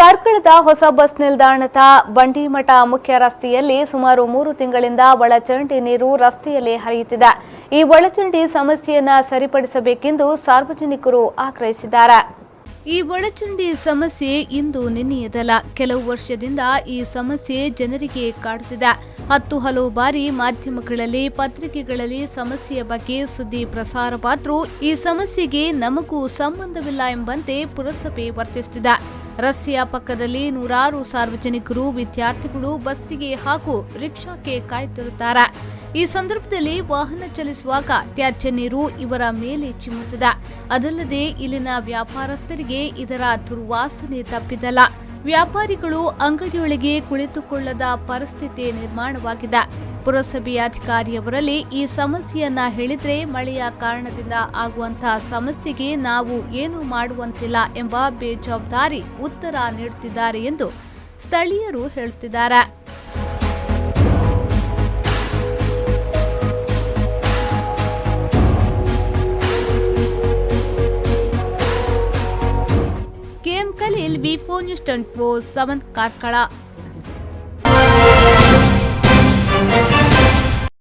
ಕಾರ್ಕಳದ ಹೊಸ ಬಸ್ ನಿಲ್ದಾಣದ ಬಂಡಿಮಠ ಮುಖ್ಯ ರಸ್ತೆಯಲ್ಲಿ ಸುಮಾರು 3 ತಿಂಗಳಿಂದ ಒಳಚರಂಡಿ ನೀರು ರಸ್ತೆಯಲ್ಲಿ ಹರಿಯುತ್ತಿದೆ. ಈ ಒಳಚರಂಡಿ ಸಮಸ್ಯೆಯನ್ನು ಸರಿಪಡಿಸಬೇಕೆಂದು ಸಾರ್ವಜನಿಕರು ಆಗ್ರಹಿಸಿದ್ದಾರೆ. ಈ ಒಳಚರಂಡಿ ಸಮಸ್ಯೆ ಇಂದು ನಿನ್ನೆಯದಲ್ಲ. ಕೆಲವು ವರ್ಷದಿಂದ ಈ ಸಮಸ್ಯೆ ಜನರಿಗೆ ಕಾಡುತ್ತಿದೆ. ಹಲವು ಬಾರಿ ಮಾಧ್ಯಮಗಳಲ್ಲಿ, ಪತ್ರಿಕೆಗಳಲ್ಲಿ ಸಮಸ್ಯೆಯ ಬಗ್ಗೆ ಸುದ್ದಿ ಪ್ರಸಾರವಾದರೂ ಈ ಸಮಸ್ಯೆಗೆ ನಮಗೂ ಸಂಬಂಧವಿಲ್ಲ ಎಂಬಂತೆ ಪುರಸಭೆ ವರ್ತಿಸುತ್ತಿದೆ. ರಸ್ತೆಯ ಪಕ್ಕದಲ್ಲಿ ನೂರಾರು ಸಾರ್ವಜನಿಕರು, ವಿದ್ಯಾರ್ಥಿಗಳು ಬಸ್ಸಿಗೆ ಹಾಗೂ ರಿಕ್ಷಾಕ್ಕೆ ಕಾಯುತ್ತಿರುತ್ತಾರೆ. ಈ ಸಂದರ್ಭದಲ್ಲಿ ವಾಹನ ಚಲಿಸುವಾಗ ತ್ಯಾಜ್ಯ ನೀರು ಇವರ ಮೇಲೆ ಚಿಮ್ಮುತ್ತದೆ. ಅದಲ್ಲದೆ ಇಲ್ಲಿನ ವ್ಯಾಪಾರಸ್ಥರಿಗೆ ಇದರ ದುರ್ವಾಸನೆ ತಪ್ಪಿದಲ್ಲ. ವ್ಯಾಪಾರಿಗಳು ಅಂಗಡಿಯೊಳಗೆ ಕುಳಿತುಕೊಳ್ಳದ ಪರಿಸ್ಥಿತಿ ನಿರ್ಮಾಣವಾಗಿದೆ. ಪುರಸಭೆಯ ಅಧಿಕಾರಿಯವರಲ್ಲಿ ಈ ಸಮಸ್ಯೆಯನ್ನ ಹೇಳಿದ್ರೆ ಮಳೆಯ ಕಾರಣದಿಂದ ಆಗುವಂತಹ ಸಮಸ್ಯೆಗೆ ನಾವು ಏನು ಮಾಡುವಂತಿಲ್ಲ ಎಂಬ ಬೇಜವಾಬ್ದಾರಿ ಉತ್ತರ ನೀಡುತ್ತಿದ್ದಾರೆ ಎಂದು ಸ್ಥಳೀಯರು ಹೇಳುತ್ತಿದ್ದಾರೆ. ಕೆಎಂ ಖಲೀಲ್, ವಿ4 ನ್ಯೂಸ್ 24/7 ಕಾರ್ಕಳ.